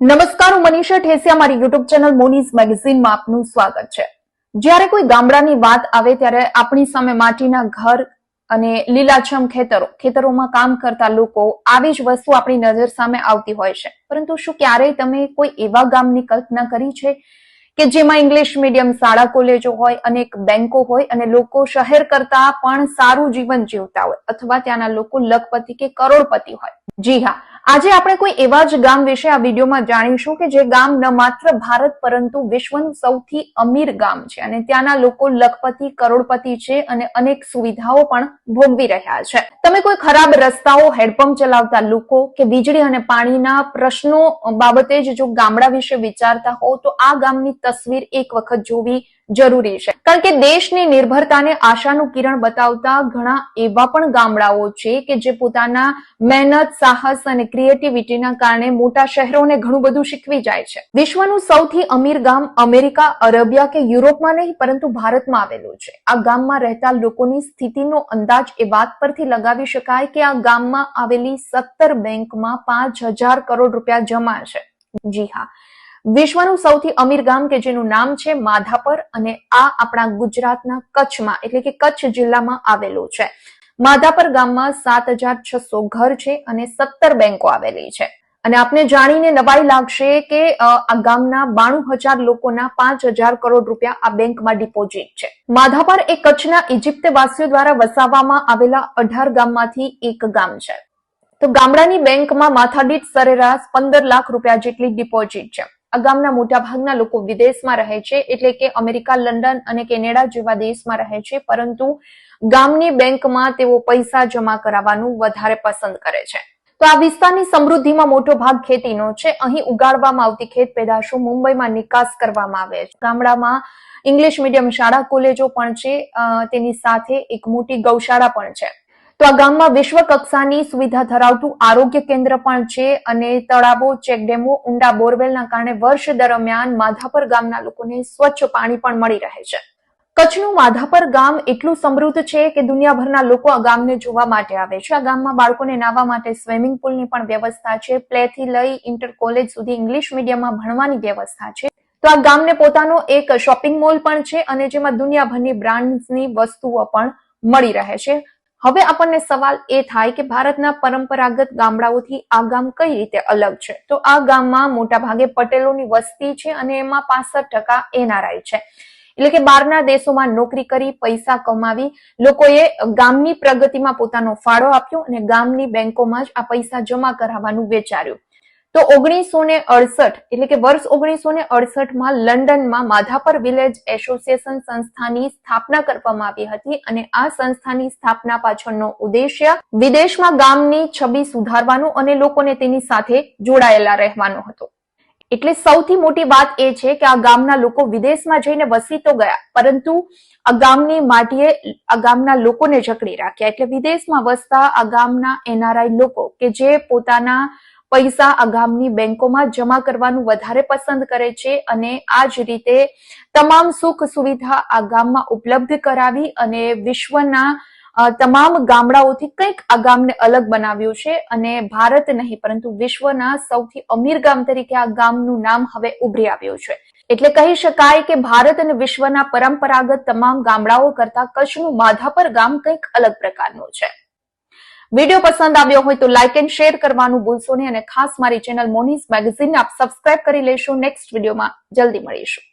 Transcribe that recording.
નમસ્કાર, હું મનીષા ઠેસિયા, મારી યુટ્યુબ ચેનલ મોનીઝ મેગેઝિનમાં આપનું સ્વાગત છે। જ્યારે કોઈ ગામડાની વાત આવે ત્યારે આપણી સામે માટીના ઘર અને લીલાછમ ખેતરોમાં કામ કરતા લોકો, આવી જ વસ્તુ આપણી નજર સામે આવતી હોય છે। પરંતુ શું ક્યારેય તમે કોઈ એવા ગામની કલ્પના કરી છે કે જેમાં ઇંગ્લિશ મીડિયમ શાળા કોલેજો હોય, અનેક બેંકો હોય અને લોકો શહેર કરતા પણ સારું જીવન જીવતા હોય, અથવા ત્યાંના લોકો લખપતિ કે કરોડપતિ હોય? જી હા, આજે આપણે કોઈ એવા જ ગામ વિશે આ વિડીયોમાં જાણીશું કે જે ગામ ન માત્ર ભારત પરંતુ વિશ્વનું સૌથી અમીર ગામ છે અને ત્યાંના લોકો લખપતિ કરોડપતિ છે અને અનેક સુવિધાઓ પણ ભોગવી રહ્યા છે। તમે કોઈ ખરાબ રસ્તાઓ, હેડપંપ ચલાવતા લોકો કે વીજળી અને પાણીના પ્રશ્નો બાબતે જો ગામડા વિશે વિચારતા હો તો આ ગામની તસવીર એક વખત જોવી જરૂરી છે, કારણ કે દેશની નિર્ભરતાને આશાનું કિરણ બતાવતા ઘણા એવા પણ ગામડાઓ છે કે જે પોતાના મહેનત, સાહસ અને ક્રિએટિવિટીના કારણે મોટા શહેરોને ઘણું બધું શીખવી જાય છે। વિશ્વનું સૌથી અમીર ગામ અમેરિકા, અરેબિયા કે યુરોપમાં નહીં પરંતુ ભારતમાં આવેલું છે। આ ગામમાં રહેતા લોકોની સ્થિતિનો અંદાજ એ વાત પરથી લગાવી શકાય કે આ ગામમાં આવેલી 17 બેંકમાં 5,000 કરોડ રૂપિયા જમા છે। જી હા, વિશ્વનું સૌથી અમીર ગામ કે જેનું નામ છે માધાપર અને આ આપણા ગુજરાતના કચ્છમાં એટલે કે કચ્છ જિલ્લામાં આવેલું છે। માધાપર ગામમાં 7,600 ઘર છે અને 17 બેંકો આવેલી છે। અને આપને જાણીને નવાઈ લાગશે કે આ ગામના 92,000 લોકોના 5,000 કરોડ રૂપિયા આ બેંકમાં ડિપોઝિટ છે। માધાપર એ કચ્છના ઇજિપ્તવાસીઓ દ્વારા વસાવવામાં આવેલા 18 ગામમાંથી એક ગામ છે। તો ગામડાની બેંકમાં માથાદીઠ સરેરાશ 15 લાખ રૂપિયા જેટલી ડિપોઝિટ છે। આ ગામના મોટાભાગના લોકો વિદેશમાં રહે છે, એટલે કે અમેરિકા, લંડન અને કેનેડા જેવા દેશમાં રહે છે, પરંતુ ગામની બેંકમાં તેઓ પૈસા જમા કરાવવાનું વધારે પસંદ કરે છે। તો આ વિસ્તારની સમૃદ્ધિમાં મોટો ભાગ ખેતીનો છે। અહીં ઉગાડવામાં આવતી ખેત પેદાશો મુંબઈમાં નિકાસ કરવામાં આવે છે। ગામડામાં ઇંગ્લિશ મીડિયમ શાળા કોલેજો પણ છે, તેની સાથે એક મોટી ગૌશાળા પણ છે। તો આ ગામમાં વિશ્વ કક્ષાની સુવિધા ધરાવતું આરોગ્ય કેન્દ્ર પણ છે અને તળાવો, ચેકડેમો, ઊંડા બોરવેલના કારણે વર્ષ દરમિયાન માધાપર ગામના લોકોને સ્વચ્છ પાણી પણ મળી રહે છે। કચ્છનું માધાપર ગામ એટલું સમૃદ્ધ છે કે દુનિયાભરના લોકો આ ગામને જોવા માટે આવે છે। આ ગામમાં બાળકોને નાહવા માટે સ્વિમિંગ પુલની પણ વ્યવસ્થા છે। પ્લે થી લઈ ઇન્ટર કોલેજ સુધી ઇંગ્લિશ મીડિયમમાં ભણવાની વ્યવસ્થા છે। તો આ ગામને પોતાનો એક શોપિંગ મોલ પણ છે અને જેમાં દુનિયાભરની બ્રાન્ડ્સની વસ્તુઓ પણ મળી રહે છે। હવે આપણને સવાલ એ થાય કે ભારતના પરંપરાગત ગામડાઓથી આ ગામ કઈ રીતે અલગ છે? તો આ ગામમાં મોટા ભાગે પટેલોની વસ્તી છે અને એમાં 65% NRI છે, એટલે કે બહારના દેશોમાં નોકરી કરી પૈસા કમાવી લોકોએ ગામની પ્રગતિમાં પોતાનો ફાળો આપ્યો અને ગામની બેંકોમાં જ આ પૈસા જમા કરાવવાનું વિચાર્યું। તો 1968 એટલે કે વર્ષ 1968માં લંડનમાં માધાપર વિલેજ એસોસિએશન સંસ્થાની સ્થાપના કરવામાં આવી હતી અને આ સંસ્થાની સ્થાપના પાછળનો ઉદ્દેશ્ય વિદેશમાં ગામની છબી સુધારવાનો અને લોકોને તેની સાથે જોડાયેલા રહેવાનો હતો। એટલે સૌથી મોટી વાત એ છે કે આ ગામના લોકો વિદેશમાં જઈને વસી તો ગયા, પરંતુ આ ગામની માટીએ આ ગામના લોકોને જકડી રાખ્યા। એટલે વિદેશમાં વસતા આ ગામના NRI લોકો કે જે પોતાના પૈસા આ ગામની બેંકોમાં જમા કરવાનું વધારે પસંદ કરે છે અને આ જ રીતે તમામ સુખ સુવિધા આ ગામમાં ઉપલબ્ધ કરાવી અને વિશ્વના તમામ ગામડાઓથી કંઈક આ ગામને અલગ બનાવ્યું છે અને ભારત નહીં પરંતુ વિશ્વના સૌથી અમીર ગામ તરીકે આ ગામનું નામ હવે ઉભરી આવ્યું છે। એટલે કહી શકાય કે ભારત અને વિશ્વના પરંપરાગત તમામ ગામડાઓ કરતા કચ્છનું માધાપર ગામ કંઈક અલગ પ્રકારનું છે। વિડીયો પસંદ આવ્યો હોય તો લાઇક એન્ડ શેર કરવાનું ભૂલશો નહીં અને ખાસ મારી ચેનલ મોનીઝ મેગેઝિનને આપ સબસ્ક્રાઇબ કરી લેશો। નેક્સ્ટ વિડીયોમાં જલ્દી મળીશું।